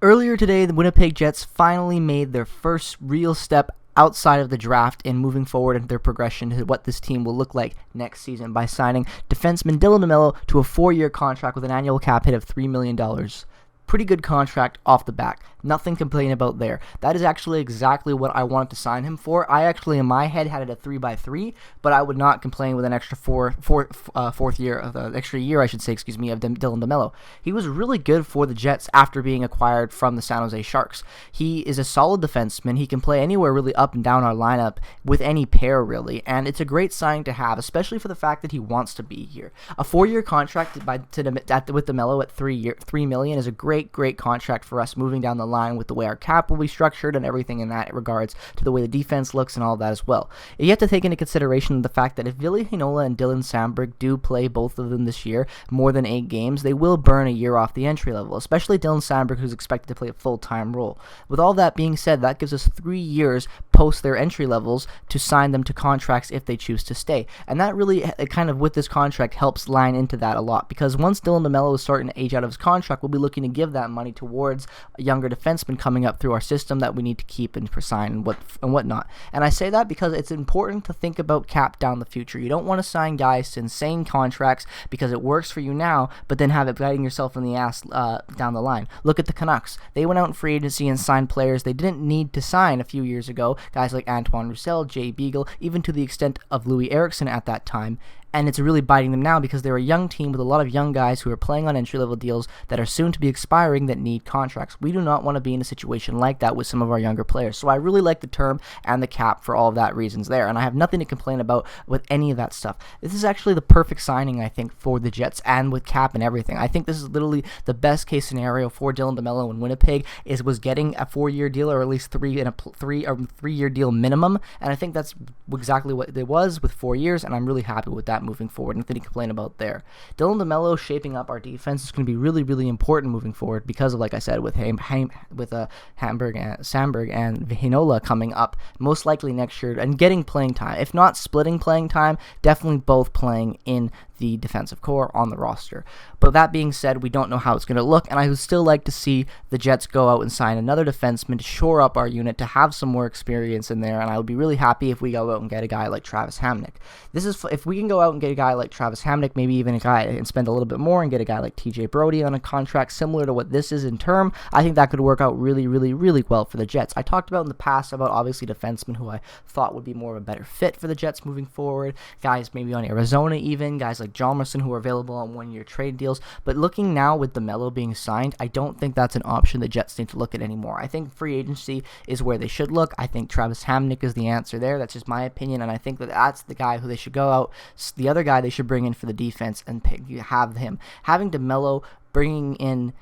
Earlier today, the Winnipeg Jets finally made their first real step outside of the draft in moving forward in their progression to what this team will look like next season by signing defenseman Dylan DeMelo to a 4-year contract with an annual cap hit of $3 million. Pretty good contract off the back. Nothing to complain about there. That is actually exactly what I wanted to sign him for. I actually, in my head, had it at 3x3, but I would not complain with an extra fourth year of the extra year, I should say, excuse me, of Dylan DeMelo. He was really good for the Jets after being acquired from the San Jose Sharks. He is a solid defenseman. He can play anywhere really up and down our lineup with any pair really, and it's a great sign to have, especially for the fact that he wants to be here. A 4-year contract with DeMelo at $3 million is a great contract for us moving down the line with the way our cap will be structured and everything in that regards to the way the defense looks and all that as well. You have to take into consideration the fact that if Ville Heinola and Dylan Samberg do play both of them this year more than 8 games, they will burn a year off the entry level, especially Dylan Samberg, who's expected to play a full-time role. With all that being said, that gives us 3 years post their entry levels to sign them to contracts if they choose to stay. And that really, kind of with this contract, helps line into that a lot, because once Dylan DeMelo is starting to age out of his contract, we'll be looking to give that money towards a younger defenseman coming up through our system that we need to keep and sign and whatnot. And I say that because it's important to think about cap down the future. You don't want to sign guys to insane contracts because it works for you now, but then have it biting yourself in the ass down the line. Look at the Canucks. They went out in free agency and signed players they didn't need to sign a few years ago, guys like Antoine Roussel, Jay Beagle, even to the extent of Louis Eriksson at that time. And it's really biting them now because they're a young team with a lot of young guys who are playing on entry-level deals that are soon to be expiring that need contracts. We do not want to be in a situation like that with some of our younger players. So I really like the term and the cap for all of that reasons there, and I have nothing to complain about with any of that stuff. This is actually the perfect signing, I think, for the Jets and with cap and everything. I think this is literally the best case scenario for Dylan DeMelo in Winnipeg was getting a 4-year deal or at least three-year deal minimum, and I think that's exactly what it was with 4 years, and I'm really happy with that moving forward. Nothing to complain about there. Dylan DeMelo shaping up our defense is going to be really important moving forward because of, like I said, with Samberg and Heinola coming up most likely next year and getting playing time. If not splitting playing time, definitely both playing in the defensive core on the roster. But that being said, we don't know how it's going to look, and I would still like to see the Jets go out and sign another defenseman to shore up our unit, to have some more experience in there, and I would be really happy if we go out and get a guy like Travis Hamonic. If we can go out and get a guy like Travis Hamonic, maybe even a guy and spend a little bit more and get a guy like TJ Brody on a contract similar to what this is in term, I think that could work out really well for the Jets. I talked about in the past about obviously defensemen who I thought would be more of a better fit for the Jets moving forward, guys maybe on Arizona even, guys like Hjalmarsson who are available on 1-year trade deals, but looking now with DeMelo being signed, I don't think that's an option the Jets need to look at anymore. I think free agency is where they should look. I think Travis Hamonic is the answer there. That's just my opinion, and I think that that's the guy who they should go out, the other guy they should bring in for the defense and have him. Having DeMelo bringing in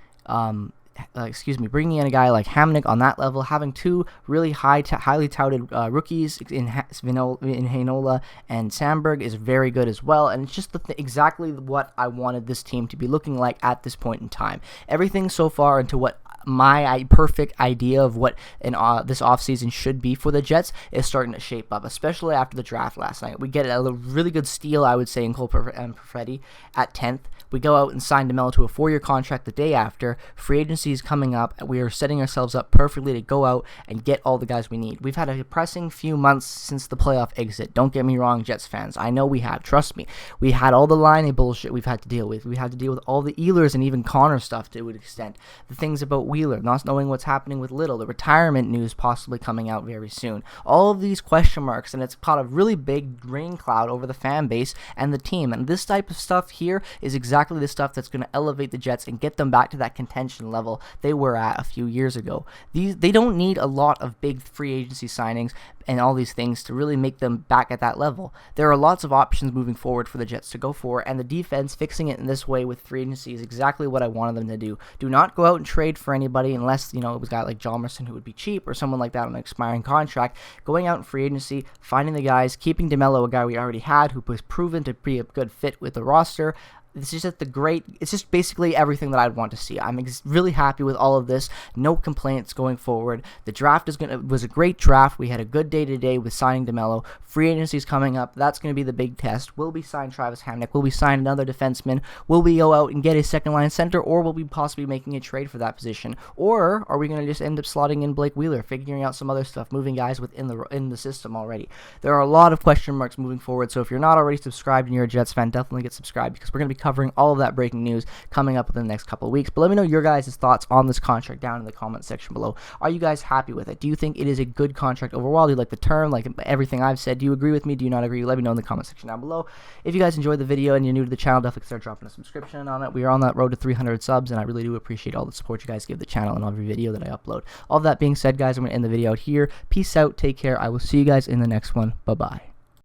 bringing in a guy like Hamonic on that level, having 2 really highly touted rookies in Heinola and Samberg is very good as well, and it's just exactly what I wanted this team to be looking like at this point in time. Everything so far into what my perfect idea of what this offseason should be for the Jets is starting to shape up, especially after the draft last night. We get a really good steal, I would say, in Cole Perfetti at 10th. We go out and sign DeMelo to a 4-year contract the day after. Free agency is coming up, and we are setting ourselves up perfectly to go out and get all the guys we need. We've had a depressing few months since the playoff exit. Don't get me wrong, Jets fans. I know we have. Trust me. We had all the line bullshit we've had to deal with. We had to deal with all the Ehlers and even Connor stuff to an extent. The things about Wheeler, not knowing what's happening with Little, the retirement news possibly coming out very soon. All of these question marks, and it's caught a really big rain cloud over the fan base and the team. And this type of stuff here is exactly the stuff that's going to elevate the Jets and get them back to that contention level they were at a few years ago. They don't need a lot of big free agency signings and all these things to really make them back at that level. There are lots of options moving forward for the Jets to go for, and the defense fixing it in this way with free agency is exactly what I wanted them to do. Do not go out and trade for anybody unless, it was a guy like Hjalmarsson who would be cheap or someone like that on an expiring contract. Going out in free agency, finding the guys, keeping DeMelo, a guy we already had who was proven to be a good fit with the roster, This is just it's just basically everything that I'd want to see. I'm really happy with all of this. No complaints going forward. The draft was a great draft. We had a good day today with signing DeMelo. Free agency is coming up. That's going to be the big test. Will we sign Travis Hamonic? Will we sign another defenseman? Will we go out and get a second line center, or will we possibly making a trade for that position? Or are we going to just end up slotting in Blake Wheeler, figuring out some other stuff, moving guys within the system already? There are a lot of question marks moving forward, so if you're not already subscribed and you're a Jets fan, definitely get subscribed, because we're going to be covering all of that breaking news coming up within the next couple of weeks. But let me know your guys' thoughts on this contract down in the comment section below. Are you guys happy with it? Do you think it is a good contract overall? Do you like the term, like everything I've said? Do you agree with me? Do you not agree? Let me know in the comment section down below. If you guys enjoyed the video and you're new to the channel, definitely start dropping a subscription on it. We are on that road to 300 subs, and I really do appreciate all the support you guys give the channel and every video that I upload. All that being said, guys, I'm going to end the video out here. Peace out. Take care. I will see you guys in the next one. Bye-bye.